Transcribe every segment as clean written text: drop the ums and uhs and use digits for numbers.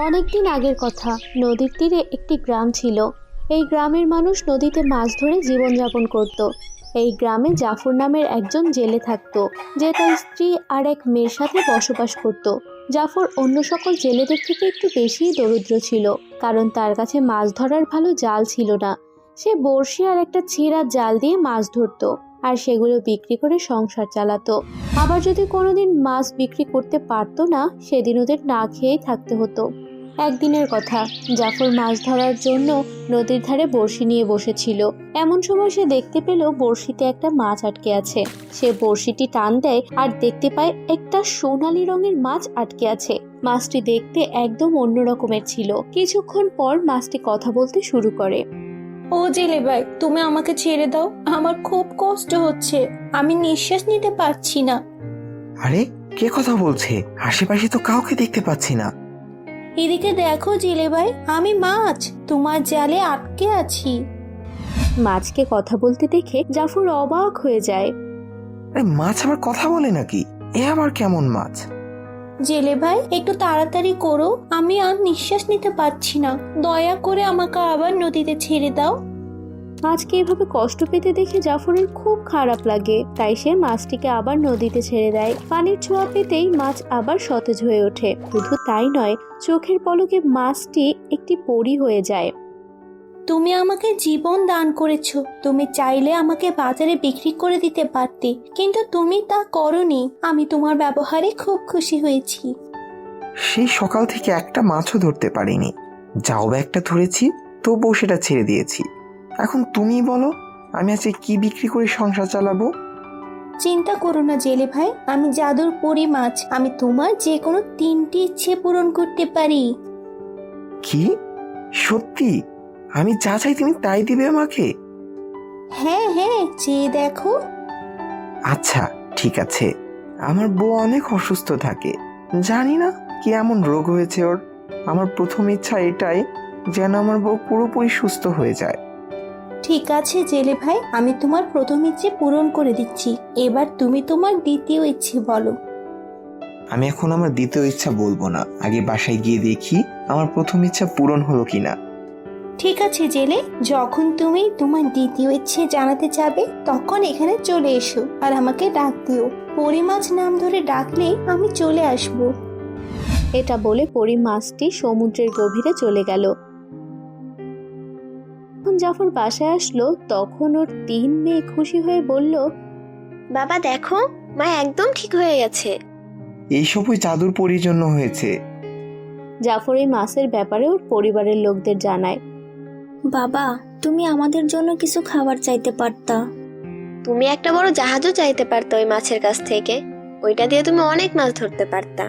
অনেকদিন আগের কথা। নদীর তীরে একটি গ্রাম ছিল। এই গ্রামের মানুষ নদীতে মাছ ধরে জীবনযাপন করত। এই গ্রামে জাফর নামের একজন জেলে থাকত, যে তার স্ত্রী আর এক মেয়ের সাথে বসবাস করত। জাফর অন্য সকল জেলেদের থেকে একটু বেশিই দরিদ্র ছিল, কারণ তার কাছে মাছ ধরার ভালো জাল ছিল না। সে বড়শি আর একটা ছেঁড়া জাল দিয়ে মাছ ধরতো, আর সেগুলো বিক্রি করে সংসার চালাতো। আবার যদি কোনোদিন মাছ বিক্রি করতে পারতো না, সেদিন ওদের না খেয়েই থাকতে হতো। একদিনের কথা, জাফর মাছ ধরার জন্য নদীর ধারে বড়শি নিয়ে বসেছিল। এমন সময় সে দেখতে পেল বড়শিতে একটা মাছ আটকে আছে। সে বড়শিটি টান দেয় আর দেখতে পায় একটা সোনালী রঙের মাছ আটকে আছে। মাছটি দেখতে একদম অন্য রকমের ছিল। কিছুক্ষণ পর মাছটি কথা বলতে শুরু করে। ও জেলে ভাই, তুমি আমাকে ছেড়ে দাও, আমার খুব কষ্ট হচ্ছে, আমি নিঃশ্বাস নিতে পারছি না। আরে, কে কথা বলছে? আশেপাশে তো কাউকে দেখতে পাচ্ছি না। এদিকে দেখো জেলে ভাই, আমি মাছ তোমার জালে আটকে আছি। মাছকে কথা বলতে দেখে জাফর অবাক হয়ে যায়। আরে, মাছ আবার কথা বলে নাকি? এ আবার কেমন মাছ? জেলে ভাই, একটু তাড়াতাড়ি করো, আমি আর নিঃশ্বাস নিতে পারছি না, দয়া করে আমাকে আবার নদীতে ছেড়ে দাও। মাছকে এভাবে কষ্ট পেতে দেখে জাফরের খুব খারাপ লাগে, তাই সে মাছটিকে আবার নদীতে ছেড়ে দেয়। পানির ছোঁয়া পেতেই মাছ আবার সতেজ হয়ে ওঠে। শুধু তাই নয়, চোখের পলকে মাছটি একটি পরী হয়ে যায়। তুমি আমাকে জীবন দান করেছো, তুমি চাইলে আমাকে বাজারে বিক্রি করে দিতে পারতে, কিন্তু তুমি তা করনি। আমি তোমার ব্যবহারে খুব খুশি হয়েছি। সেই সকাল থেকে একটা মাছও ধরতে পারিনি। যাও বা একটা ধরেছি, তবুও সেটা ছেড়ে দিয়েছি। এখন তুমি বলো, আমি আজকে কি বিক্রি করে সংসার চালাবো? চিন্তা করো না জেলে ভাই, আমি জাদুর পরী মাছ, আমি তোমার যে কোনো 3টি ইচ্ছে পূরণ করতে পারি। কি? সত্যি? আমি যা চাই তুমি তাই দিবে আমাকে? হ্যাঁ হ্যাঁ, চেয়ে দেখো। আচ্ছা, ঠিক আছে। আমার বউ অনেক অসুস্থ থাকে, জানি না কি এমন রোগ হয়েছে ওর। আমার প্রথম ইচ্ছা এটাই, যেন আমার বউ পুরোপুরি সুস্থ হয়ে যায়। ঠিক আছে জেলে ভাই, আমি তোমার প্রথম ইচ্ছে পূরণ করে দিচ্ছি। এবার তুমি তোমার দ্বিতীয় ইচ্ছে বলো। আমি এখন আমার দ্বিতীয় ইচ্ছা বলবো না, আগে বাসায় গিয়ে দেখি আমার প্রথম ইচ্ছা পূরণ হলো কিনা। ঠিক আছে জেলে, যখন তুমি তোমার দ্বিতীয় ইচ্ছে জানাতে যাবে তখন এখানে চলে এসো আর আমাকে ডাক দিও। পরী মাছ নাম ধরে ডাকলে আমি চলে আসবো। এটা বলে পরী মাছটি সমুদ্রের গভীরে চলে গেল। যখন জাফর বাসায় আসলো, তখন ওর 3 মেয়ে খুশি হয়ে বলল, বাবা দেখো, মা একদম ঠিক হয়ে গেছে। এইসব ওই জাদুর পরীর জন্য হয়েছে। জাফর এই মাছের ব্যাপারে ওর পরিবারের লোকদের জানায়। বাবা, তুমি আমাদের জন্য কিছু খাবার চাইতে পারতা। তুমি একটা বড় জাহাজও চাইতে পারতো ওই মাছের কাছ থেকে, ওইটা দিয়ে তুমি অনেক মাছ ধরতে পারতা।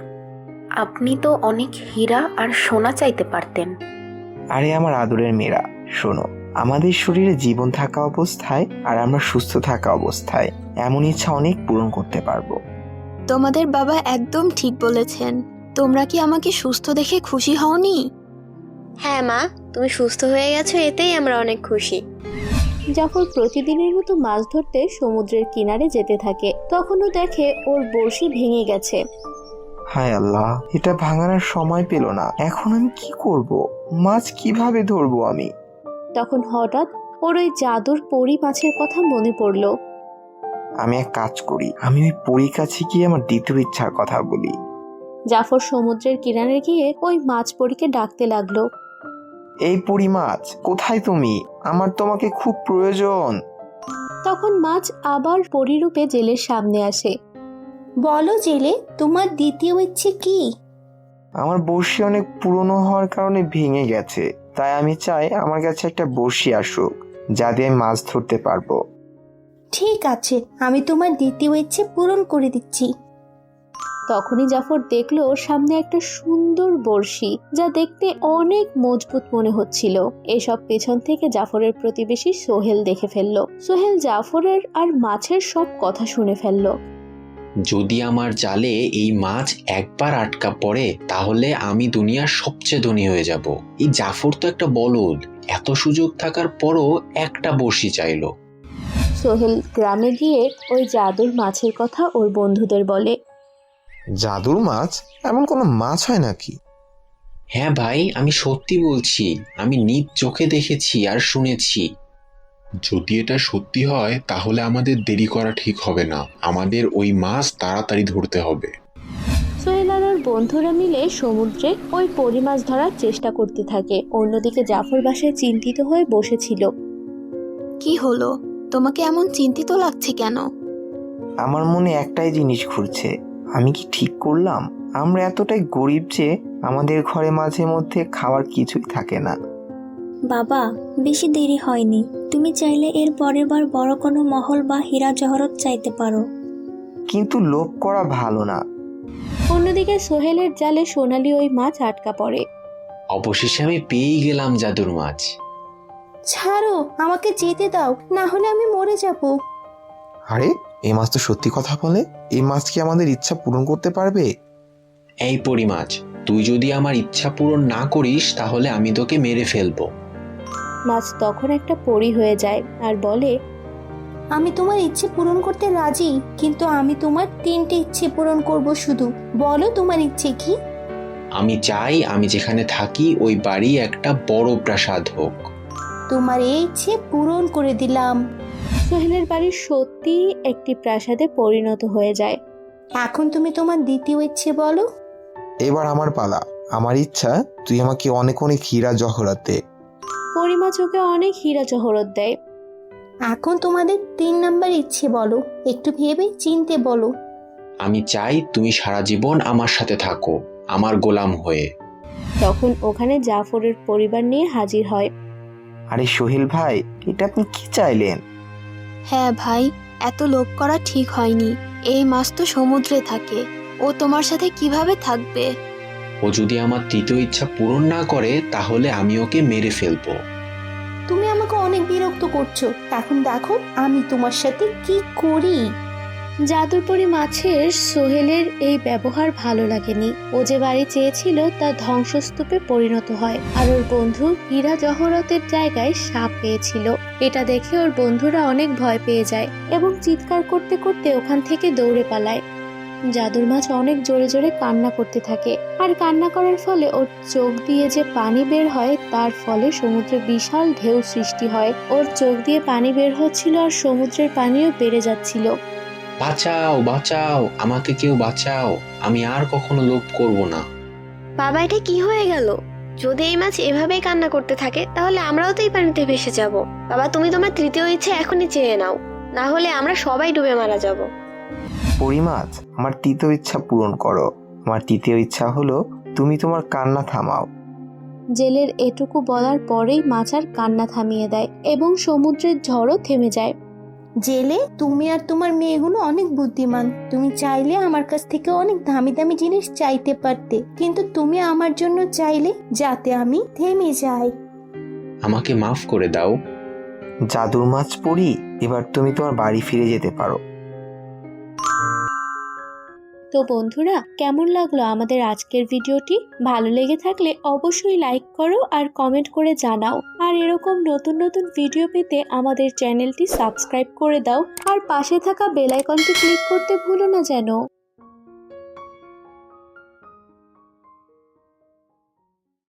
আপনি তো অনেক হীরা আর সোনা চাইতে পারতেন। আরে আমার আদরের মেয়েরা, শোনো, আমাদের শরীরে জীবন থাকা অবস্থায় আর আমরা সুস্থ থাকা অবস্থায় এমন ইচ্ছা অনেক পূরণ করতে পারবো। তোমাদের বাবা একদম ঠিক বলেছেন। তোমরা কি আমাকে সুস্থ দেখে খুশি হওনি? হ্যাঁ মা, তুমি সুস্থ হয়ে গেছো, এতেই আমরা অনেক খুশি। জাফর প্রতিদিনের মতো মাছ ধরতে সমুদ্রের কিনারে যেতে থাকে। তখনও দেখে ওর বড়শি ভেঙে গেছে। হায় আল্লাহ, এটা ভাঙানোর সময় পেল না। এখন আমি কি করব? মাছ কিভাবে ধরবো আমি? তখন হঠাৎ ওর ওই জাদুর পরী মাছের কথা মনে পড়ল। আমি এক কাজ করি, আমি ওই পরীর কাছে গিয়ে আমার দ্বিতীয় ইচ্ছার কথা বলি। জাফর সমুদ্রের কিনারে গিয়ে ওই মাছ পরীকে ডাকতে লাগলো। এই পরী মাছ, কোথায় তুমি? আমার তোমাকে খুব প্রয়োজন। তখন মাছ আবার পরীরূপে জেলের সামনে আসে। বলো জেলে, তোমার দ্বিতীয় ইচ্ছে কি? আমার বড়শি অনেক পুরনো হওয়ার কারণে ভেঙে গেছে, তাই আমি চাই আমার কাছে একটা বড়শি আসুক, যা দিয়ে আমি মাছ ধরতে পারবো। ঠিক আছে, আমি তোমার দ্বিতীয় ইচ্ছে পূরণ করে দিচ্ছি। তখনই জাফর দেখলো ওর সামনে একটা সুন্দর বড়শি, যা দেখতে অনেক মজবুত মনে হচ্ছিল। এসব পেছন থেকে জাফরের প্রতিবেশী সোহেল দেখে ফেললো। সোহেল জাফরের আর মাছের সব কথা শুনে ফেললো। যদি আমার জালে এই মাছ একবার আটকা পড়ে, তাহলে আমি দুনিয়ার সবচেয়ে ধনী হয়ে যাব। এই জাফর তো একটা বলদ, এত সুযোগ থাকার পরও একটা বড়শি চাইলো। সোহেল গ্রামে গিয়ে ওই জাদুর মাছের কথা ওর বন্ধুদের বলে। জাদুর মাছ? এমন কোনো মাছ হয় নাকি? হ্যাঁ ভাই, আমি সত্যি বলছি, আমি নিজ চোখে দেখেছি আর শুনেছি। যদি এটা সত্যি হয় তাহলে আমাদের দেরি করা ঠিক হবে না, আমাদের ওই মাছ তাড়াতাড়ি ধরতে হবে। সোহেল আর ওর বন্ধুরা মিলে সমুদ্রে ওই পরি মাছ ধরার চেষ্টা করতে থাকে। অন্যদিকে জাফর বাসায় চিন্তিত হয়ে বসেছিল। কি হলো, তোমাকে এমন চিন্তিত লাগছে কেন? আমার মনে একটাই জিনিস ঘুরছে, আমি কি ঠিক করলাম? আমরা এতটাই গরিব যে আমাদের ঘরে মাঝে মধ্যে খাওয়ার কিছুই থাকে না। বাবা, বেশি দেরি হয়নি। তুমি চাইলে এর পরের বার বড় কোনো মহল বা হীরা জহরত চাইতে পারো। কিন্তু লোভ করা ভালো না। অন্যদিকে সোহেলের জালে সোনালি ওই মাছ আটকা পড়ে। অবশেষে আমি পেয়েই গেলাম জাদুর মাছ। ছাড়ো, আমাকে যেতে দাও, না হলে আমি মরে যাব। আরে, এই মাছ তো সত্যি কথা বলে। এই মাছ কি আমাদের ইচ্ছা পূরণ করতে পারবে? এই পরি মাছ, তুই যদি আমার ইচ্ছা পূরণ না করিস তাহলে আমি তোকে মেরে ফেলবো। মাছ তখন একটা পরি হয়ে যায় আর বলে, আমি তোমার ইচ্ছে পূরণ করতে রাজি, কিন্তু আমি তোমার 3টে ইচ্ছে পূরণ করব শুধু। বলো তোমার ইচ্ছে কি? আমি চাই আমি যেখানে থাকি ওই বাড়ি একটা বড় প্রাসাদ হোক। তোমার এই ইচ্ছে পূরণ করে দিলাম। সোহেলের বাড়ি সত্যি একটি প্রাসাদে পরিণত হয়ে যায়। এখন তুমি তোমার দ্বিতীয় ইচ্ছে বলো। এবার আমার পালা। আমার ইচ্ছা তুই আমাকে অনেক অনেক হীরা জহরত দে। পরি মাছ ওকে অনেক হীরা জহরত দেয়। এখন তোমাদের 3 নাম্বার ইচ্ছে বলো, একটু ভেবে চিনতে বলো। আমি চাই তুমি সারা জীবন আমার সাথে থাকো, আমার গোলাম হয়ে। তখন ওখানে জাফরের পরিবার নিয়ে হাজির হয়। আরে সোহেল ভাই, এটা আপনি কি চাইলেন? হ্যাঁ ভাই, এত লোভ করা ঠিক হয়নি। এই মাছ তো সমুদ্রে থাকে, ও তোমার সাথে কিভাবে থাকবে? ও যদি আমার তৃতীয় ইচ্ছা পূরণ না করে তাহলে আমি ওকে মেরে ফেলবো। তুমি আমাকে অনেক বিরক্ত করছো, এখন দেখো আমি তোমার সাথে কি করি। জাদুরপরি মাছের সোহেলের এই ব্যবহার ভালো লাগেনি। ও যে বাড়ি চেয়েছিল তা ধ্বংসস্তূপে পরিণত হয়, আর ওর বন্ধু হীরা জহরতের জায়গায় সাপ পেয়েছিল। এটা দেখে ওর বন্ধুরা অনেক ভয় পেয়ে যায় এবং চিৎকার করতে করতে ওখান থেকে দৌড়ে পালায়। জাদুর মাছ অনেক জোরে জোরে কান্না করতে থাকে, আর কান্না করার ফলে ওর চোখ দিয়ে যে পানি বের হয় তার ফলে সমুদ্রে বিশাল ঢেউ সৃষ্টি হয়। ওর চোখ দিয়ে পানি বের হচ্ছিল আর সমুদ্রের পানিও বেড়ে যাচ্ছিল। বাঁচাও বাঁচাও, আমাকে কেউ বাঁচাও, আমি আর কখনো লোভ করব না। বাবা, এটা কি হয়ে গেল? যদি এই মাছ এভাবেই কান্না করতে থাকে তাহলে আমরাও তো এই পানিতে ভেসে যাব। বাবা, তুমি তোমার তৃতীয় ইচ্ছে এখনই চেয়ে নাও, না হলে আমরা সবাই ডুবে মারা যাব। পরি মাছ, আমার তৃতীয় ইচ্ছা পূরণ করো। আমার তৃতীয় ইচ্ছা হলো তুমি তোমার কান্না থামাও। জেলের এটুকু বলার পরেই মাছ আর কান্না থামিয়ে দেয় এবং সমুদ্রের ঝড়ও থেমে যায়। জেলে, তুমি আর তোমার মেয়েগুলো অনেক বুদ্ধিমান। তুমি চাইলে আমার কাছ থেকে অনেক দামি দামি জিনিস চাইতে পারতে, কিন্তু তুমি আমার জন্য চাইলে যাতে আমি থেমে যাই। আমাকে মাফ করে দাও। জাদুর মাছ পরি, এবার তুমি তোমার বাড়ি ফিরে যেতে পারো। তো বন্ধুরা, কেমন লাগলো আমাদের আজকের ভিডিওটি? ভালো লেগে থাকলে অবশ্যই লাইক করো আর কমেন্ট করে জানাও। আর এরকম নতুন নতুন ভিডিও পেতে আমাদের চ্যানেলটি সাবস্ক্রাইব করে দাও আর পাশে থাকা বেল আইকনটি ক্লিক করতে ভুলো না যেন।